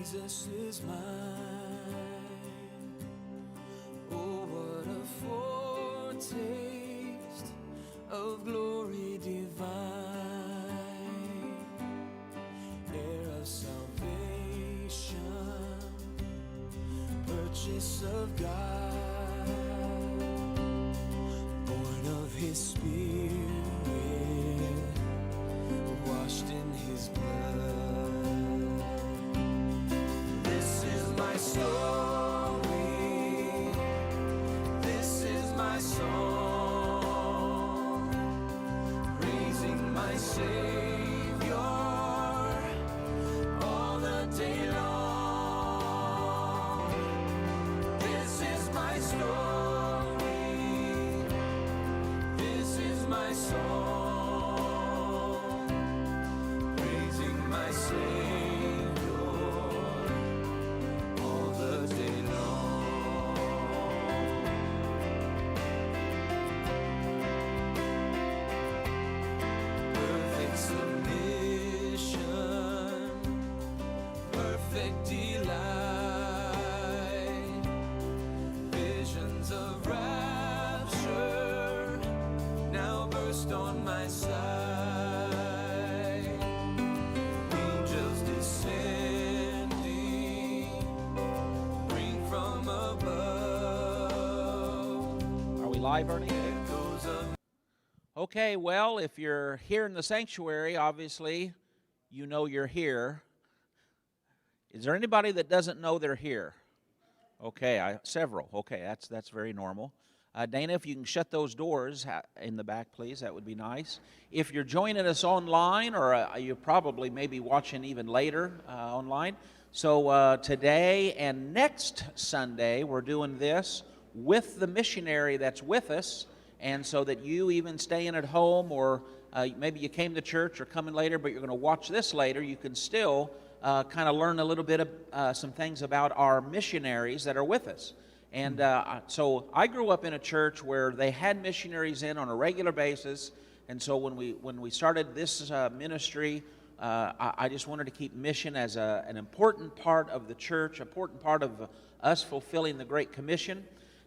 Jesus is mine. Oh, what a foretaste of glory divine, heir of salvation, purchase of God, born of His Spirit, washed in His blood. This is my story, this is my song, praising my Savior all the day long. This is my story, this is my song, praising my Savior all the day long. Perfect submission, perfect delight, visions of rapture now burst on my sight. Angels descending, bring from above. Are we live, Ernie? Echoes of Okay, well, if you're here in the sanctuary, obviously, you know you're here. Is there anybody that doesn't know they're here? Okay, several. Okay, that's very normal. Dana, if you can shut those doors in the back, please, that would be nice. If you're joining us online, or you probably may be watching even later online, so today and next Sunday, we're doing this with the missionary that's with us, and so that you even staying at home, or maybe you came to church or coming later, but you're going to watch this later, you can still kind of learn a little bit of some things about our missionaries that are with us. And so I grew up in a church where they had missionaries in on a regular basis, and so when we started this ministry, I just wanted to keep mission as an important part of the church, important part of us fulfilling the Great Commission.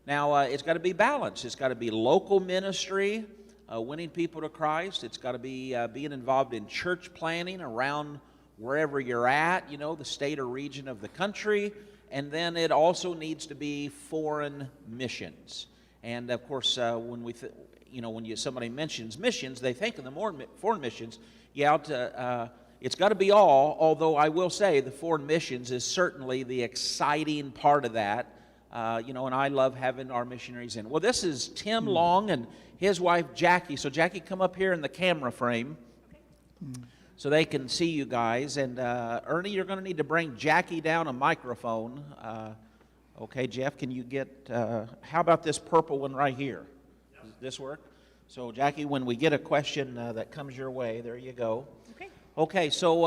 Now, it's got to be balanced. It's got to be local ministry, winning people to Christ. It's got to be being involved in church planning around wherever you're at, you know, the state or region of the country. And then it also needs to be foreign missions. And of course, when somebody mentions missions, they think of the foreign missions. Yeah, it's got to be all. Although I will say the foreign missions is certainly the exciting part of that. And I love having our missionaries in. Well, this is Tim Long and his wife Jackie. So Jackie, come up here in the camera frame. Okay. So they can see you guys. And Ernie, you're going to need to bring Jackie down a microphone. Okay, Jeff, can you get, how about this purple one right here? Does this work? So Jackie, when we get a question that comes your way, there you go. Okay. Okay, so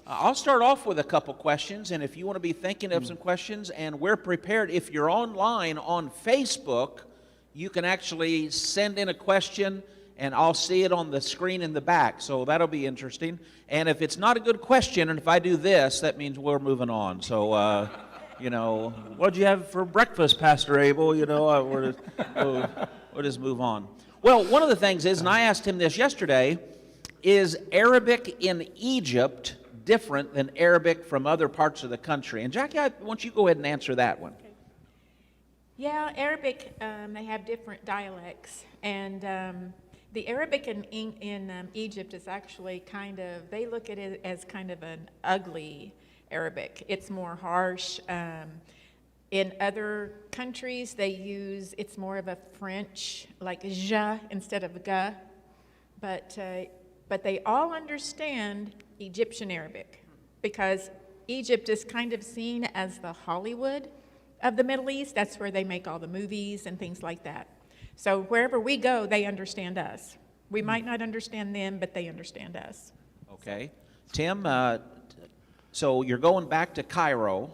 I'll start off with a couple questions, and if you want to be thinking of some questions, and we're prepared, if you're online on Facebook, you can actually send in a question, and I'll see it on the screen in the back, so that'll be interesting. And if it's not a good question, and if I do this, that means we're moving on. So, what'd you have for breakfast, Pastor Abel? We'll just move on. Well, one of the things is, and I asked him this yesterday, is Arabic in Egypt different than Arabic from other parts of the country? And Jackie, I want you to go ahead and answer that one. Okay. Yeah, Arabic, they have different dialects, and the Arabic in Egypt is actually they look at it as kind of an ugly Arabic. It's more harsh. In other countries, it's more of a French, like ja instead of ga, but they all understand Egyptian Arabic, because Egypt is kind of seen as the Hollywood of the Middle East. That's where they make all the movies and things like that. So wherever we go, they understand us. We might not understand them, but they understand us. Okay. Tim, so you're going back to Cairo,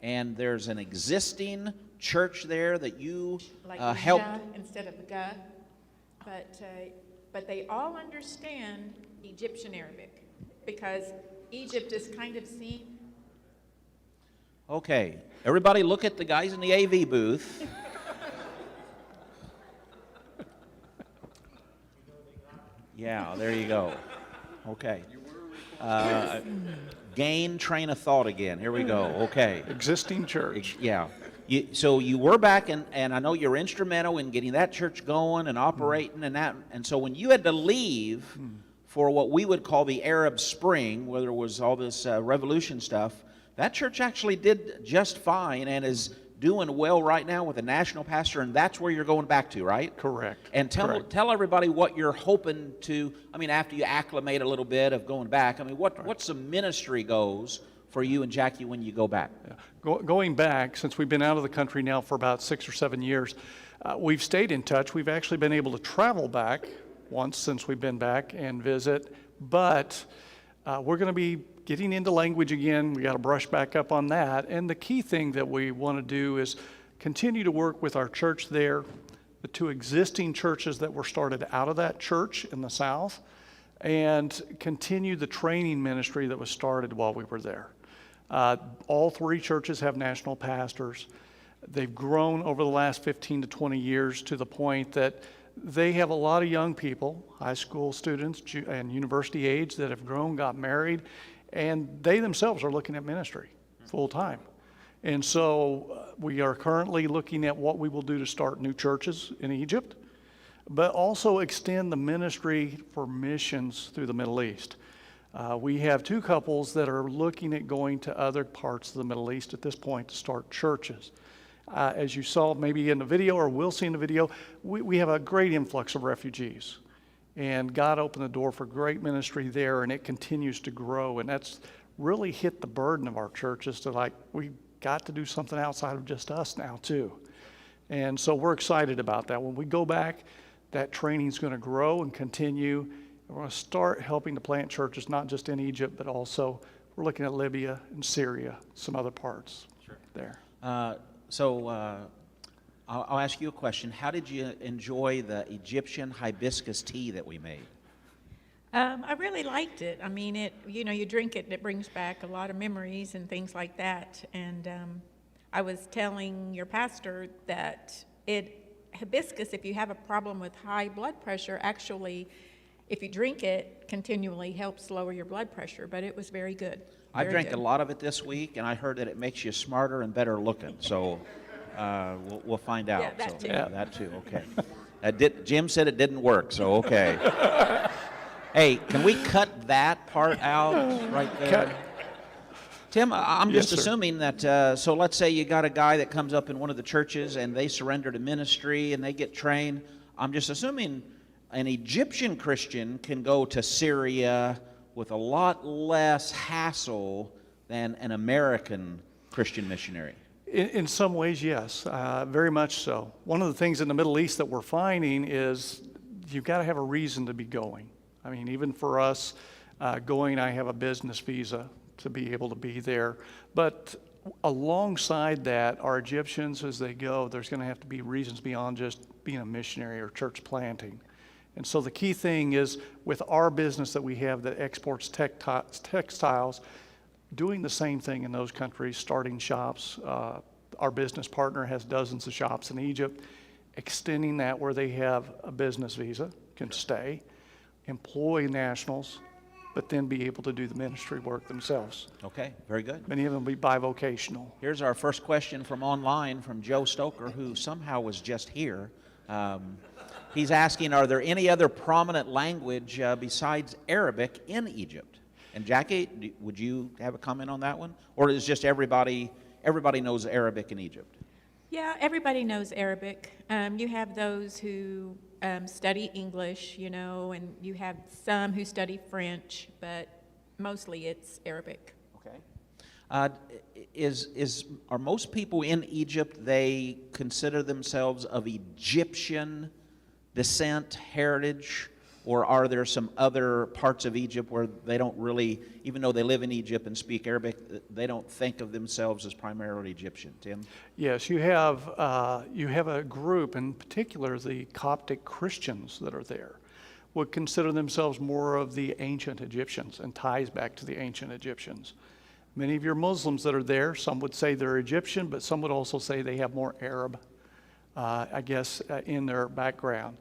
and there's an existing church there that you helped. Ja instead of ga, but they all understand Egyptian Arabic, because Egypt is kind of seen Okay, everybody look at the guys in the AV booth. Yeah, there you go. Okay. Gain train of thought again. Here we go. Okay. Existing church. Yeah. So you were back, and I know you're instrumental in getting that church going and operating and that. And so when you had to leave for what we would call the Arab Spring, where there was all this revolution stuff, that church actually did just fine and is doing well right now with a national pastor, and that's where you're going back to, right? Correct. And tell everybody what you're hoping to, I mean, after you acclimate a little bit of going back, I mean, what's the ministry goals for you and Jackie when you go back? Yeah. Going back, since we've been out of the country now for about 6 or 7 years, we've stayed in touch. We've actually been able to travel back once since we've been back and visit, but we're going to be getting into language again. We got to brush back up on that. And the key thing that we want to do is continue to work with our church there, the 2 existing churches that were started out of that church in the South, and continue the training ministry that was started while we were there. All 3 churches have national pastors. They've grown over the last 15 to 20 years to the point that they have a lot of young people, high school students and university age, that have grown, got married, and they themselves are looking at ministry full time. And so we are currently looking at what we will do to start new churches in Egypt, but also extend the ministry for missions through the Middle East. We have 2 couples that are looking at going to other parts of the Middle East at this point to start churches. As you saw maybe in the video, or will see in the video, we have a great influx of refugees. And God opened the door for great ministry there, and it continues to grow. And that's really hit the burden of our churches to we got to do something outside of just us now too. And so we're excited about that. When we go back, that training's going to grow and continue. We're going to start helping to plant churches, not just in Egypt, but also we're looking at Libya and Syria, some other parts there. I'll ask you a question. How did you enjoy the Egyptian hibiscus tea that we made? I really liked it. I mean, you drink it and it brings back a lot of memories and things like that. And I was telling your pastor that hibiscus, if you have a problem with high blood pressure, actually, if you drink it continually, helps lower your blood pressure. But it was very good. I drank a lot of it this week, and I heard that it makes you smarter and better looking. So we'll find out. Yeah, that too. Yeah, that too. Okay. Jim said it didn't work, so okay. Hey, can we cut that part out right there? Tim, I'm just assuming that, so let's say you got a guy that comes up in one of the churches and they surrender to ministry and they get trained. I'm just assuming an Egyptian Christian can go to Syria with a lot less hassle than an American Christian missionary. In some ways, yes, very much so. One of the things in the Middle East that we're finding is you've got to have a reason to be going. I mean, even for us going, I have a business visa to be able to be there. But alongside that, our Egyptians, as they go, there's going to have to be reasons beyond just being a missionary or church planting. And so the key thing is with our business that we have that exports textiles, doing the same thing in those countries, starting shops. Our business partner has dozens of shops in Egypt, extending that where they have a business visa, can stay, employ nationals, but then be able to do the ministry work themselves. Okay, very good. Many of them will be bivocational. Here's our first question from online from Joe Stoker, who somehow was just here. He's asking, are there any other prominent language besides Arabic in Egypt? And Jackie, would you have a comment on that one? Or is just everybody knows Arabic in Egypt? Yeah, everybody knows Arabic. You have those who study English, and you have some who study French, but mostly it's Arabic. Okay. Are most people in Egypt, they consider themselves of Egyptian descent, heritage, or are there some other parts of Egypt where they don't really, even though they live in Egypt and speak Arabic, they don't think of themselves as primarily Egyptian? Tim? Yes, you have a group, in particular the Coptic Christians that are there, would consider themselves more of the ancient Egyptians and ties back to the ancient Egyptians. Many of your Muslims that are there, some would say they're Egyptian, but some would also say they have more Arab, in their background.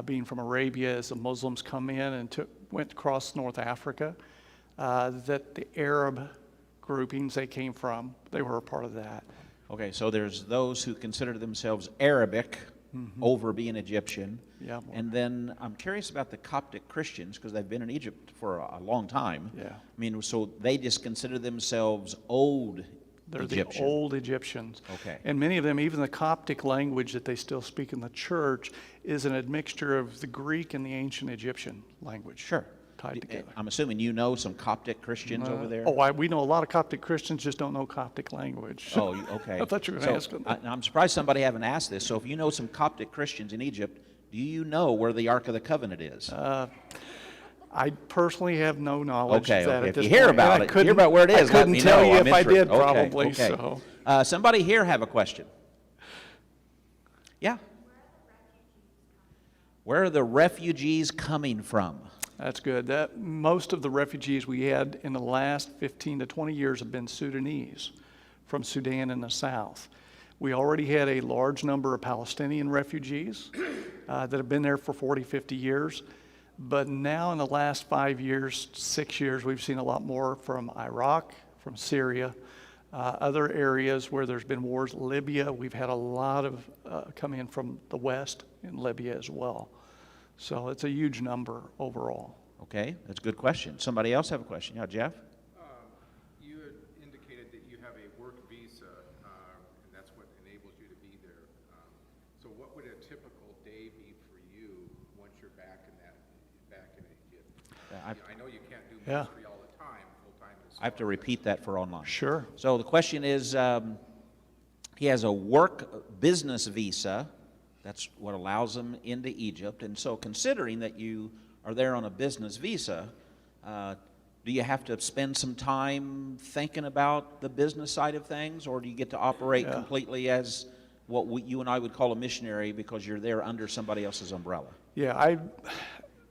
Being from Arabia, as the Muslims come in and went across North Africa, that the Arab groupings they came from, they were a part of that. Okay, so there's those who consider themselves Arabic over being Egyptian. Yeah. And then I'm curious about the Coptic Christians because they've been in Egypt for a long time. Yeah. I mean, so they just consider themselves old They're Egyptian. the old Egyptians. Okay. And many of them, even the Coptic language that they still speak in the church, is an admixture of the Greek and the ancient Egyptian language. Sure. Tied together. I'm assuming you know some Coptic Christians over there? We know a lot of Coptic Christians, just don't know Coptic language. Oh, okay. I thought you were going to ask them. I'm surprised somebody haven't asked this. So if you know some Coptic Christians in Egypt, do you know where the Ark of the Covenant is? I personally have no knowledge Okay, of that okay. at If this you hear point. about And it, hear about where it is, I let couldn't me tell know. you I'm if I did, interested. Okay, probably. okay. So. Somebody here have a question. Yeah. Where are the refugees coming from? That's good. Most of the refugees we had in the last 15 to 20 years have been Sudanese from Sudan in the south. We already had a large number of Palestinian refugees that have been there for 40, 50 years. But now in the last 5 years, 6 years, we've seen a lot more from Iraq, from Syria, other areas where there's been wars. Libya, we've had a lot of come in from the west in Libya as well. So it's a huge number overall. Okay, that's a good question. Somebody else have a question? Yeah, Jeff? You had indicated that you have a work visa, and that's what enables you to be there. So what would a typical day be for you once you're back in Egypt? I know you can't do Yeah. ministry all the time, full-time. I have to repeat that for online. Sure. So the question is, he has a work business visa. That's what allows him into Egypt. And so considering that you are there on a business visa, do you have to spend some time thinking about the business side of things, or do you get to operate completely as what you and I would call a missionary because you're there under somebody else's umbrella? Yeah,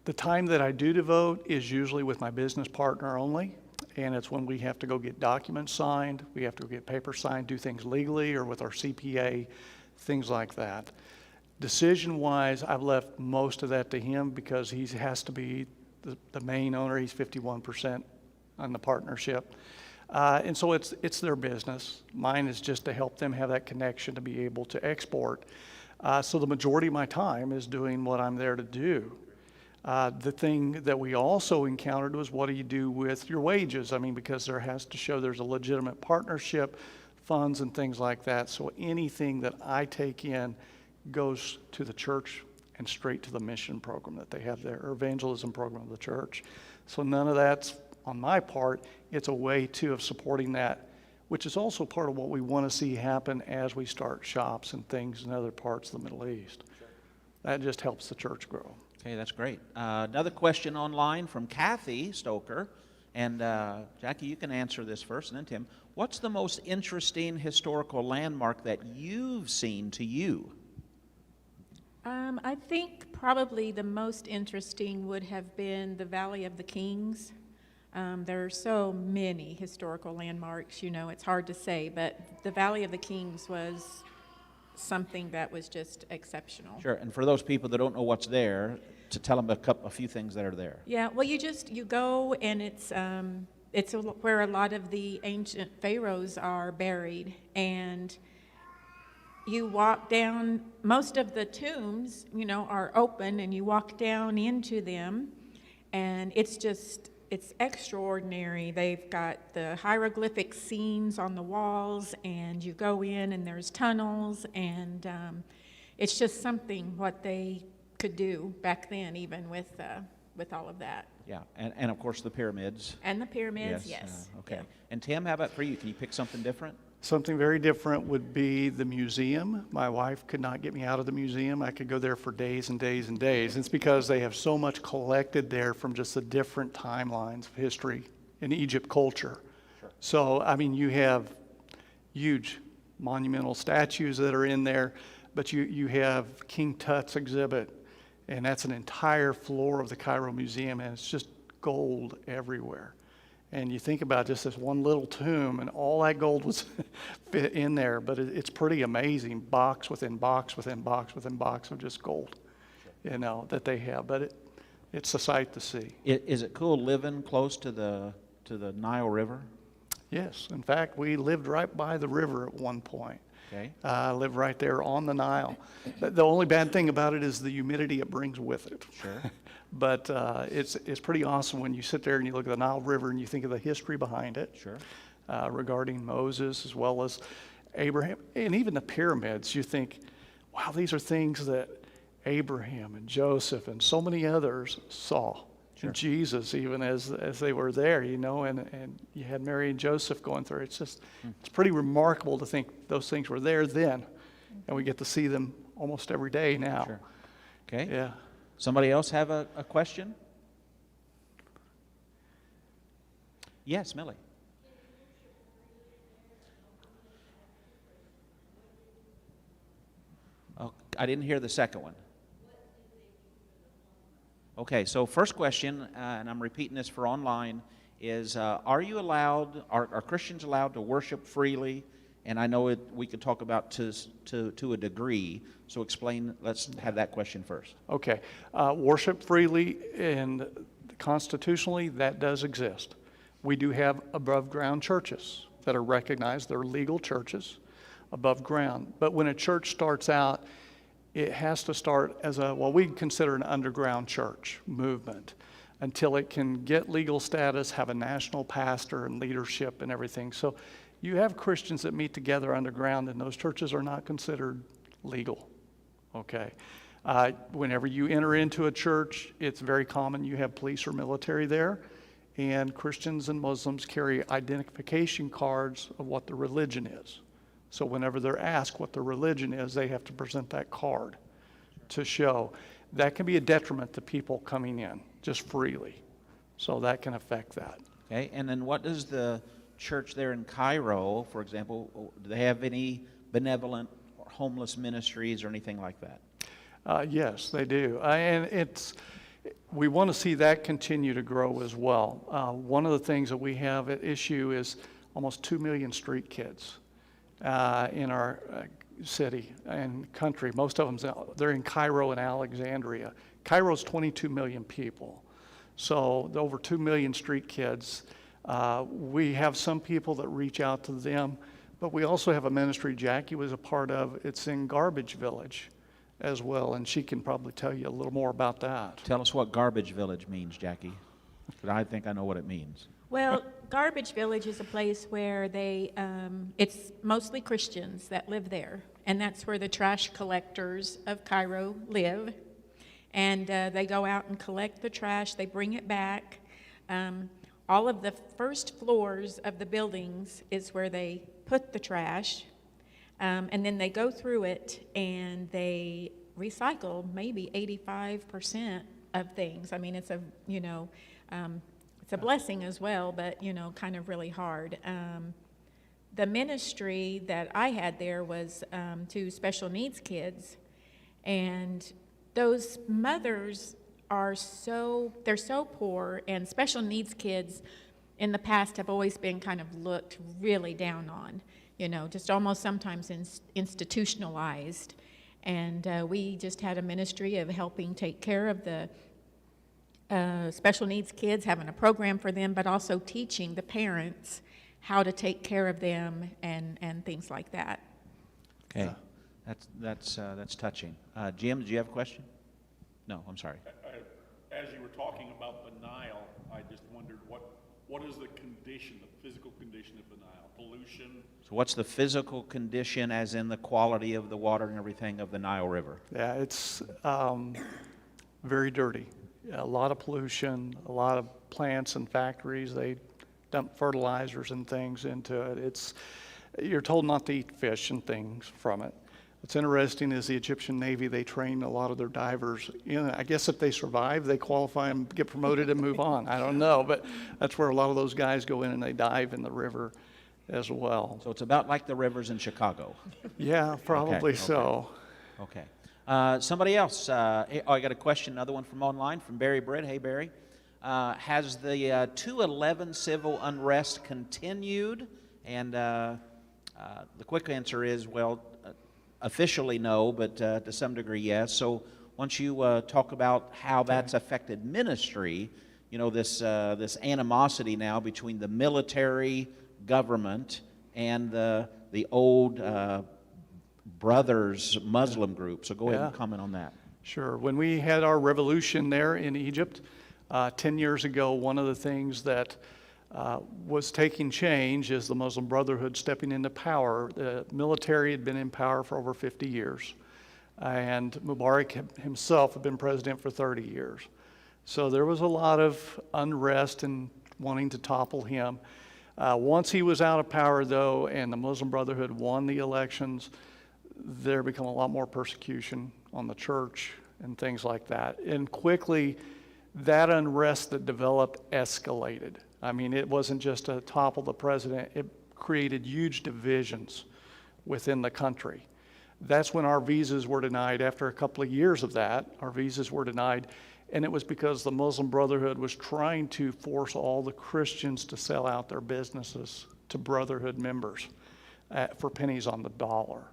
the time that I do devote is usually with my business partner only, and it's when we have to go get documents signed, we have to go get papers signed, do things legally or with our CPA, things like that. Decision-wise, I've left most of that to him because he has to be the main owner. He's 51% on the partnership. And so it's their business. Mine is just to help them have that connection to be able to export. So the majority of my time is doing what I'm there to do. The thing that we also encountered was, what do you do with your wages? I mean, because there has to show there's a legitimate partnership, funds and things like that. So anything that I take in goes to the church and straight to the mission program that they have there, or evangelism program of the church. So none of that's on my part. It's a way too of supporting that, which is also part of what we want to see happen as we start shops and things in other parts of the Middle East. That just helps the church grow. Okay, that's great. Another question online from Kathy Stoker. And Jackie, you can answer this first, and then Tim. What's the most interesting historical landmark that you've seen to you? I think probably the most interesting would have been the Valley of the Kings. There are so many historical landmarks, it's hard to say, but the Valley of the Kings was something that was just exceptional. Sure, and for those people that don't know what's there, to tell them a few things that are there. Yeah, well, you go, and it's where a lot of the ancient pharaohs are buried, and you walk down. Most of the tombs, are open, and you walk down into them, and it's extraordinary. They've got the hieroglyphic scenes on the walls, and you go in, and there's tunnels, and it's just something what they could do back then, even with all of that. Yeah, and of course the pyramids. And the pyramids, yes. Okay. Yeah. And Tim, how about for you? Can you pick something different? Something very different would be the museum. My wife could not get me out of the museum. I could go there for days and days and days. It's because they have so much collected there from just the different timelines of history in Egypt culture. Sure. So, I mean, you have huge monumental statues that are in there, but you have King Tut's exhibit, and that's an entire floor of the Cairo Museum, and it's just gold everywhere. And you think about just this one little tomb, and all that gold was fit in there. But it's pretty amazing, box within box within box within box of just gold, that they have. But it's a sight to see. Is it cool living close to the Nile River? Yes. In fact, we lived right by the river at one point. Okay. Lived right there on the Nile. The only bad thing about it is the humidity it brings with it. Sure. But it's pretty awesome when you sit there and you look at the Nile River and you think of the history behind it. Sure. Regarding Moses as well as Abraham and even the pyramids. You think, wow, these are things that Abraham and Joseph and so many others saw. Sure. And Jesus, even as they were there, and you had Mary and Joseph going through. It's pretty remarkable to think those things were there then, and we get to see them almost every day now. Sure. Okay. Yeah. Somebody else have a question? Yes, Millie. Oh, I didn't hear the second one. Okay, so first question, and I'm repeating this for online, is are Christians allowed to worship freely? And I know we could talk about to a degree, so explain, let's have that question first. Okay. Worship freely, and constitutionally, that does exist. We do have above ground churches that are recognized. They're legal churches above ground. But when a church starts out, it has to start as what we consider an underground church movement until it can get legal status, have a national pastor and leadership and everything. So you have Christians that meet together underground, and those churches are not considered legal. Okay. Whenever you enter into a church, it's very common you have police or military there, and Christians and Muslims carry identification cards of what the religion is. So whenever they're asked what their religion is, they have to present that card to show. That can be a detriment to people coming in just freely. So that can affect that. Okay, and then what does the church there in Cairo, for example, do they have any benevolent or homeless ministries or anything like that? Yes, they do. We want to see that continue to grow as well. One of the things that we have at issue is almost 2 million street kids in our city and country. Most of them, they're in Cairo and Alexandria. Cairo's 22 million people. So over 2 million street kids. We have some people that reach out to them, but we also have a ministry Jackie was a part of. It's in Garbage Village as well, and she can probably tell you a little more about that. Tell us what Garbage Village means, Jackie, because I think I know what it means. Well, Garbage Village is a place where it's mostly Christians that live there, and that's where the trash collectors of Cairo live. And they go out and collect the trash, they bring it back. All of the first floors of the buildings is where they put the trash, and then they go through it and they recycle maybe 85% of things. I mean, it's a blessing as well, but kind of really hard. The ministry that I had there was to special needs kids, and those mothers they're so poor, and special needs kids in the past have always been kind of looked really down on, just almost sometimes institutionalized. And we just had a ministry of helping take care of the special needs kids, having a program for them, but also teaching the parents how to take care of them and things like that. Okay, that's touching. Jim, did you have a question? No, I'm sorry. As you were talking about the Nile, I just wondered what is the condition, the physical condition of the Nile? Pollution? So what's the physical condition, as in the quality of the water and everything, of the Nile River? Yeah, it's very dirty. A lot of pollution, a lot of plants and factories. They dump fertilizers and things into it. You're told not to eat fish and things from it. What's interesting is the Egyptian Navy, they train a lot of their divers in it. I guess if they survive, they qualify and get promoted and move on. I don't know, but that's where a lot of those guys go in and they dive in the river as well. So it's about like the rivers in Chicago. Yeah, probably Okay. so. Okay. Somebody else. I got a question, another one from online, from Barry Britt. Hey, Barry. Has the 2/11 civil unrest continued? And the quick answer is, well, officially no, but to some degree yes. So once you talk about how that's affected ministry, you know, this animosity now between the military government and the old Brothers Muslim group. So go ahead and comment on that. Sure. When we had our revolution there in Egypt 10 years ago, one of the things that was taking change is the Muslim Brotherhood stepping into power. The military had been in power for over 50 years, and Mubarak himself had been president for 30 years. So there was a lot of unrest and wanting to topple him. Once he was out of power, though, and the Muslim Brotherhood won the elections, there became a lot more persecution on the church and things like that. And quickly, that unrest that developed escalated. I mean, it wasn't just to topple the president, it created huge divisions within the country. That's when our visas were denied. After a couple of years of that, our visas were denied, and it was because the Muslim Brotherhood was trying to force all the Christians to sell out their businesses to Brotherhood members for pennies on the dollar.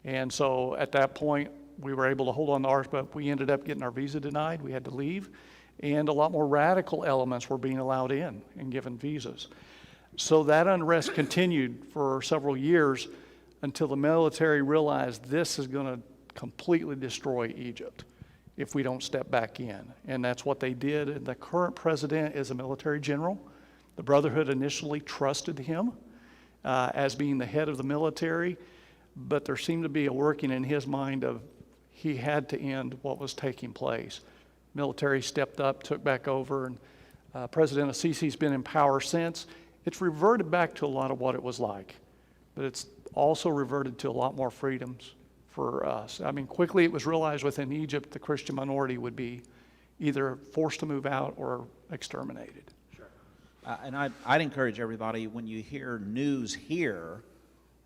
And so at that point, we were able to hold on to ours, but we ended up getting our visa denied. We had to leave, and a lot more radical elements were being allowed in and given visas. So that unrest continued for several years until the military realized this is going to completely destroy Egypt if we don't step back in. And that's what they did. And the current president is a military general. The Brotherhood initially trusted him as being the head of the military, but there seemed to be a working in his mind of he had to end what was taking place. Military stepped up, took back over, and President Assisi's been in power since. It's reverted back to a lot of what it was like, but it's also reverted to a lot more freedoms for us. I mean, quickly it was realized within Egypt the Christian minority would be either forced to move out or exterminated. Sure. And I'd encourage everybody, when you hear news here,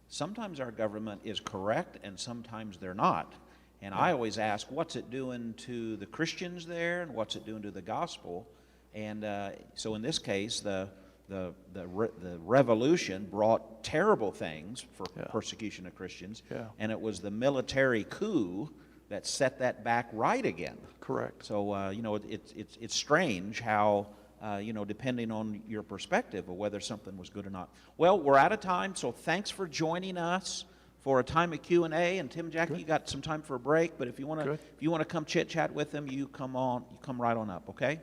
sometimes our government is correct and sometimes they're not. And I always ask, what's it doing to the Christians there, and what's it doing to the gospel? And so in this case, the revolution brought terrible things for persecution of Christians, and it was the military coup that set that back right again. Correct. So you know, it's strange how you know, depending on your perspective of whether something was good or not. Well, we're out of time, so thanks for joining us for a time of Q&A. And Tim, Jackie, you got some time for a break, but if you want to come chit chat with them, you come right on up, okay?